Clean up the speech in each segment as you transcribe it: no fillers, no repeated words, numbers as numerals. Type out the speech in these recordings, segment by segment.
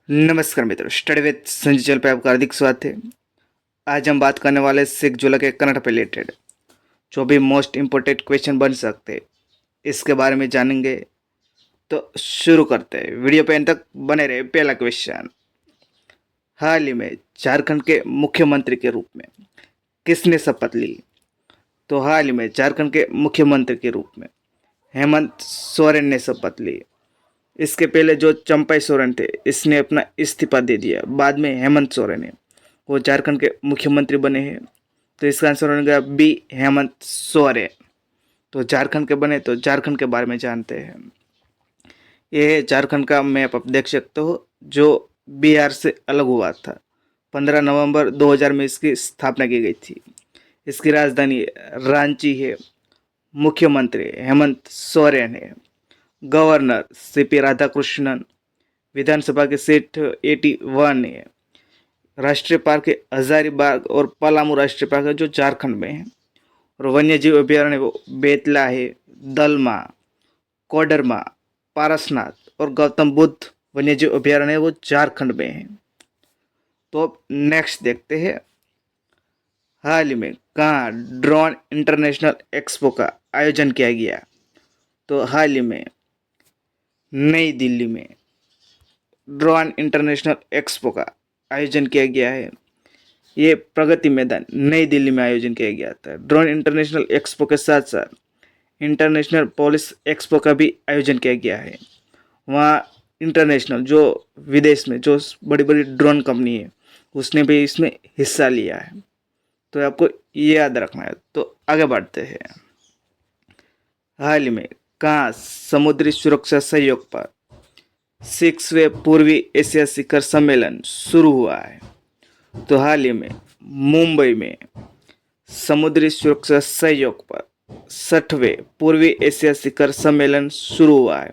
नमस्कार मित्रों, study with Sanjay channel पे आपका हार्दिक स्वागत है। आज हम बात करने वाले 6 जुलाई के कन्नड़ पे रिलेटेड जो भी मोस्ट इम्पोर्टेंट क्वेश्चन बन सकते हैं इसके बारे में जानेंगे। तो शुरू करते हैं, वीडियो पे अंत तक बने रहे। पहला क्वेश्चन, हाल ही में झारखंड के मुख्यमंत्री के रूप में किसने शपथ ली? तो हाल ही में झारखंड के मुख्यमंत्री के रूप में हेमंत सोरेन ने शपथ ली। इसके पहले जो चंपाई सोरेन थे, इसने अपना इस्तीफा दे दिया। बाद में हेमंत सोरेन है, वो झारखंड के मुख्यमंत्री बने हैं। तो इसका आंसर होगा बी, हेमंत सोरेन। तो झारखंड के बने, तो झारखंड के बारे में जानते हैं। ये है झारखंड का मैप, आप देख सकते हो, जो बिहार से अलग हुआ था। 15 नवंबर 2000 में इसकी स्थापना की गई थी। इसकी राजधानी रांची है। मुख्यमंत्री हेमंत सोरेन है। Governor CP Radhakrishnan. विधानसभा की सीट 81 है। राष्ट्रीय पार्क है हजारीबाग और पलामू राष्ट्रीय पार्क है जो झारखंड में है। और वन्य जीव अभ्यारण्य वो बेतला है, दलमा, कोडरमा, पारसनाथ और गौतम बुद्ध वन्य जीव अभ्यारण्य वो झारखंड में है। तो अब नेक्स्ट देखते हैं, हाल ही में कहाँ ड्रोन इंटरनेशनल एक्सपो का आयोजन किया गया? तो हाल ही में नई दिल्ली में ड्रोन इंटरनेशनल एक्सपो का आयोजन किया गया है। ये प्रगति मैदान नई दिल्ली में आयोजन किया गया था। ड्रोन इंटरनेशनल एक्सपो के साथ साथ इंटरनेशनल पुलिस एक्सपो का भी आयोजन किया गया है। वहाँ इंटरनेशनल जो विदेश में जो बड़ी बड़ी ड्रोन कंपनी है उसने भी इसमें हिस्सा लिया है। तो आपको ये याद रखना है। तो आगे बढ़ते हैं, हाल ही में कहाँ समुद्री सुरक्षा सहयोग पर 6वें पूर्वी एशिया शिखर सम्मेलन शुरू हुआ है? तो हाल ही में मुंबई में समुद्री सुरक्षा सहयोग पर 60वें पूर्वी एशिया शिखर सम्मेलन शुरू हुआ है।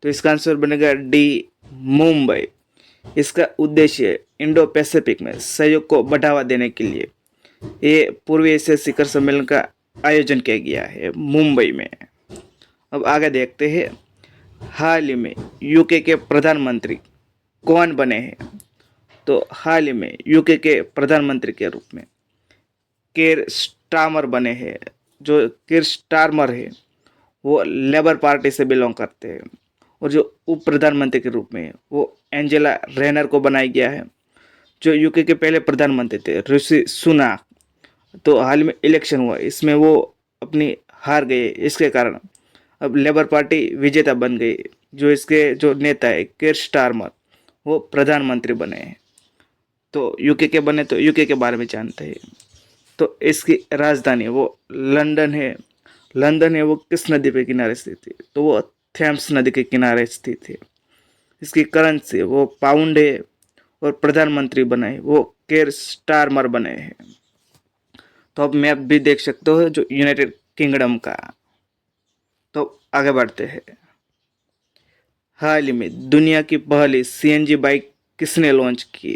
तो इसका आंसर बनेगा डी, मुंबई। इसका उद्देश्य इंडो पैसिफिक में सहयोग को बढ़ावा देने के लिए ये पूर्वी एशिया शिखर सम्मेलन का आयोजन किया गया है मुंबई में। अब आगे देखते हैं, हाल ही में यूके के प्रधानमंत्री कौन बने हैं? तो हाल ही में यूके के प्रधानमंत्री के रूप में कीर स्टारमर बने हैं। जो कीर स्टारमर है वो लेबर पार्टी से बिलोंग करते हैं। और जो उप प्रधानमंत्री के रूप में वो एंजेला रेनर को बनाया गया है, जो यूके के पहले प्रधानमंत्री थे ऋषि सुनाक। तो हाल में इलेक्शन हुआ, इसमें वो अपनी हार गए। इसके कारण अब लेबर पार्टी विजेता बन गई। जो इसके जो नेता है कीर स्टारमर, वो प्रधानमंत्री बने हैं। तो यूके के बने, तो यूके के बारे में जानते हैं। तो इसकी राजधानी वो लंदन है। लंदन है वो किस नदी पे किनारे स्थित है? तो वो थेम्स नदी के किनारे स्थित है। इसकी करेंसी वो पाउंड है। और प्रधानमंत्री बने वो केर स्टारमर बने हैं। तो अब मैप भी देख सकते हो जो यूनाइटेड किंगडम का। तो आगे बढ़ते हैं, हाल ही में दुनिया की पहली सीएनजी बाइक किसने लॉन्च की?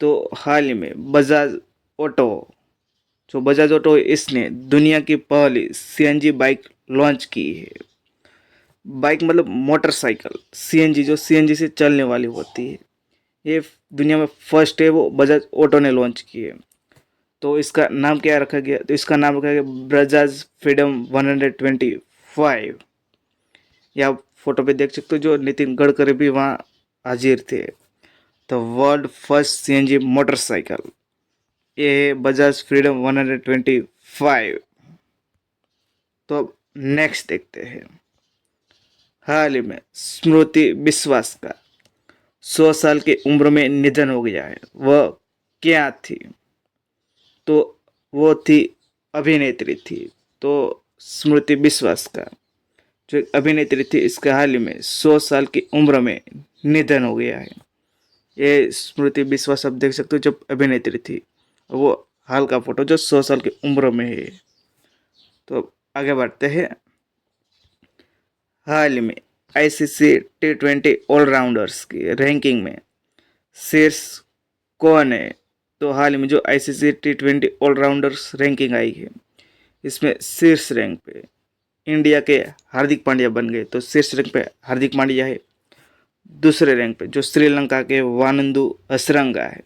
तो हाल ही में बजाज ऑटो, जो बजाज ऑटो है इसने दुनिया की पहली सीएनजी बाइक लॉन्च की है। बाइक मतलब मोटरसाइकिल, सीएनजी जो सीएनजी से चलने वाली होती है, ये दुनिया में फर्स्ट है वो बजाज ऑटो ने लॉन्च की है। तो इसका नाम क्या रखा गया? तो इसका नाम रखा गया बजाज फ्रीडम 125। या फोटो पे देख सकते हो जो नितिन गडकरी भी वहाँ हाजिर थे। तो वर्ल्ड फर्स्ट सीएनजी मोटरसाइकिल ये है बजाज फ्रीडम 125। तो अब नेक्स्ट देखते हैं, हाल ही में स्मृति विश्वास का 100 साल की उम्र में निधन हो गया है। वह क्या थी? तो वो थी अभिनेत्री थी। तो स्मृति विश्वास का जो एक अभिनेत्री थी, इसका हाल ही में 100 साल की उम्र में निधन हो गया है। ये स्मृति विश्वास आप देख सकते हो जब अभिनेत्री थी, वो हाल का फोटो जो 100 साल की उम्र में है। तो अब आगे बढ़ते हैं, हाल ही में आईसीसी T20 ऑलराउंडर्स की रैंकिंग में शीर्ष कौन है? तो हाल ही में जो आईसीसी T20 ऑलराउंडर्स रैंकिंग आई है, इसमें शीर्ष रैंक पे इंडिया के हार्दिक पांड्या बन गए। तो शीर्ष रैंक पे हार्दिक पांड्या है। दूसरे रैंक पे जो श्रीलंका के वानंदु हसरंगा है,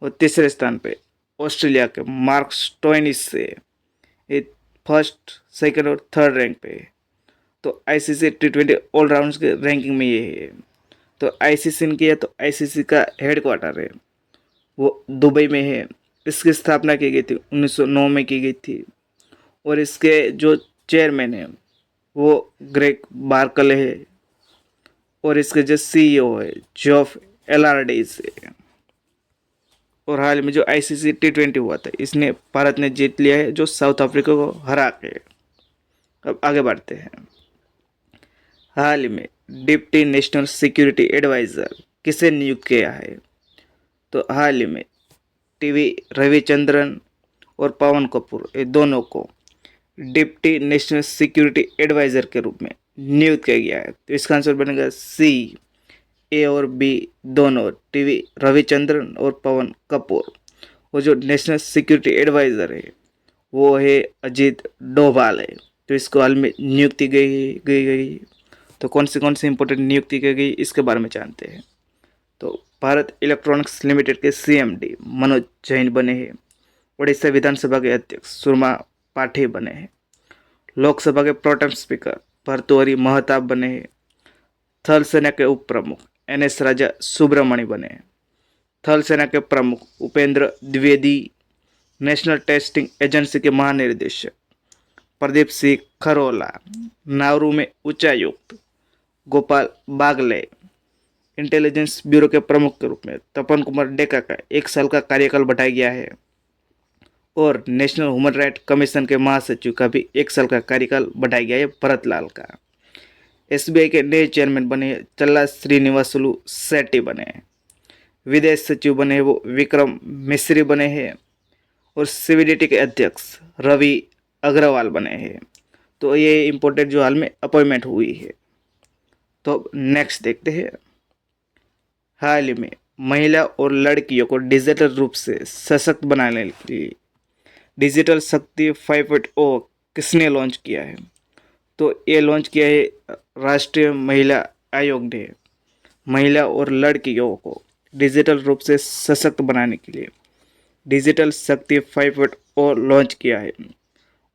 और तीसरे स्थान पे ऑस्ट्रेलिया के मार्क स्टोइनिस से। ये फर्स्ट, सेकंड और थर्ड रैंक पे है। तो आईसीसी T20 ऑलराउंड के रैंकिंग में ये है। तो आईसीसी ने किया, तो आईसीसी का हेडक्वार्टर है वो दुबई में है। इसकी स्थापना की गई थी 1909 में की गई थी, और इसके जो चेयरमैन है वो ग्रेग बार्कले है, और इसके जो सीईओ है जॉफ एलार्डीज है। और हाल में जो आईसीसी T20 हुआ था, इसने भारत ने जीत लिया है, जो साउथ अफ्रीका को हरा के। अब आगे बढ़ते हैं। हाल में डिप्टी नेशनल सिक्योरिटी एडवाइज़र किसे नियुक्त किया है? तो हाल ही में टीवी रविचंद्रन और पवन कपूर, ये दोनों को डिप्टी नेशनल सिक्योरिटी एडवाइज़र के रूप में नियुक्त किया गया है। तो इसका आंसर बनेगा सी। ए और बी दोनों, टीवी रविचंद्रन और पवन कपूर। वो जो नेशनल सिक्योरिटी एडवाइज़र है वो है अजीत डोभाल है। तो इसको हाल में नियुक्ति गई। तो कौन सी इंपॉर्टेंट नियुक्ति की गई, इसके बारे में जानते हैं। तो भारत इलेक्ट्रॉनिक्स लिमिटेड के सीएमडी मनोज जैन बने हैं। उड़ीसा विधानसभा के अध्यक्ष सुरमा पाठी बने हैं। लोकसभा के प्रोटेम स्पीकर भर्तृहरि महताब बने हैं। थल सेना के उप प्रमुख NS राजा सुब्रमण्य बने हैं। थल सेना के प्रमुख Upendra Dwivedi. National testing agency के महानिदेशक प्रदीप सिंह खरोला। नावरू में उच्चायुक्त गोपाल बागले। इंटेलिजेंस ब्यूरो के प्रमुख के रूप में तपन कुमार डेका का 1 साल का कार्यकाल बढ़ाया गया है, और नेशनल ह्यूमन राइट कमीशन के महासचिव का भी 1 साल का कार्यकाल बढ़ाया गया है, भरत लाल का। SBI के नए चेयरमैन बने चल्ला श्रीनिवासुलु सेट्टी बने हैं। विदेश सचिव बने वो विक्रम मिश्री बने हैं, और CBDT के अध्यक्ष रवि अग्रवाल बने हैं। तो ये इम्पोर्टेंट जो हाल में अपॉइंटमेंट हुई है। तो नेक्स्ट देखते हैं। हाल ही में महिला और लड़कियों को डिजिटल रूप से सशक्त बनाने के लिए डिजिटल शक्ति 5.0 किसने लॉन्च किया है? तो ये लॉन्च किया है राष्ट्रीय महिला आयोग ने। महिला और लड़कियों को डिजिटल रूप से सशक्त बनाने के लिए डिजिटल शक्ति 5.0 लॉन्च किया है।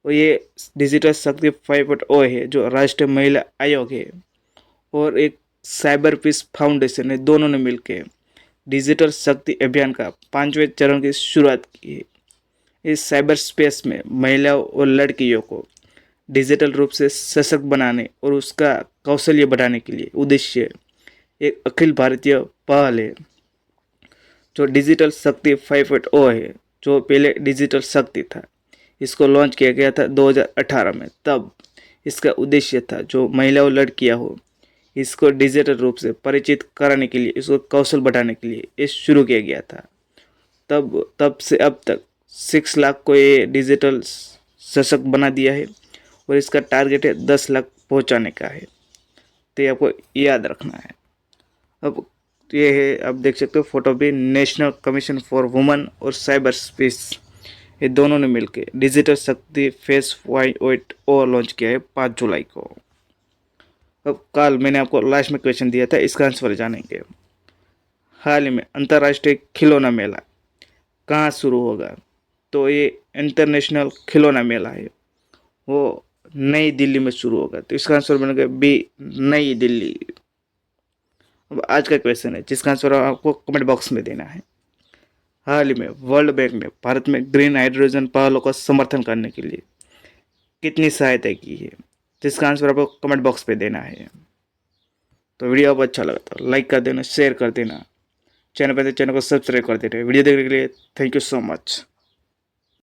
और ये डिजिटल शक्ति 5.0 है जो राष्ट्रीय महिला आयोग है और एक साइबर पीस फाउंडेशन है, दोनों ने मिलकर डिजिटल शक्ति अभियान का 5वें चरण की शुरुआत की है। इस साइबर स्पेस में महिलाओं और लड़कियों को डिजिटल रूप से सशक्त बनाने और उसका कौशल्य बढ़ाने के लिए उद्देश्य एक अखिल भारतीय पहल है जो डिजिटल शक्ति 5.0 है, जो पहले डिजिटल शक्ति था। इसको लॉन्च किया गया था 2018 में। तब इसका उद्देश्य था जो महिला और लड़कियां हो इसको डिजिटल रूप से परिचित कराने के लिए, इसको कौशल बढ़ाने के लिए ये शुरू किया गया था। तब से अब तक 6 लाख को ये डिजिटल सशक्त बना दिया है, और इसका टारगेट है 10 लाख पहुंचाने का है। तो ये आपको याद रखना है। अब ये है, आप देख सकते हो फोटो भी, नेशनल कमीशन फॉर वुमेन और साइबर स्पेस, ये दोनों ने मिलकर डिजिटल शक्ति फेस 5.0 लॉन्च किया है 5 जुलाई को। अब कल मैंने आपको लास्ट में क्वेश्चन दिया था, इसका आंसर जानेंगे। हाल ही में अंतर्राष्ट्रीय खिलौना मेला कहाँ शुरू होगा? तो ये इंटरनेशनल खिलौना मेला है, वो नई दिल्ली में शुरू होगा। तो इसका आंसर बनेगा बी, नई दिल्ली। अब आज का क्वेश्चन है जिसका आंसर आपको कमेंट बॉक्स में देना है। हाल ही में वर्ल्ड बैंक ने भारत में ग्रीन हाइड्रोजन पहलों का समर्थन करने के लिए कितनी सहायता की है? जिसका आंसर आपको कमेंट बॉक्स पे देना है। तो वीडियो आपको अच्छा लगा तो लाइक कर देना, शेयर कर देना, चैनल पर चैनल को सब्सक्राइब कर देना। वीडियो देखने के लिए थैंक यू सो मच।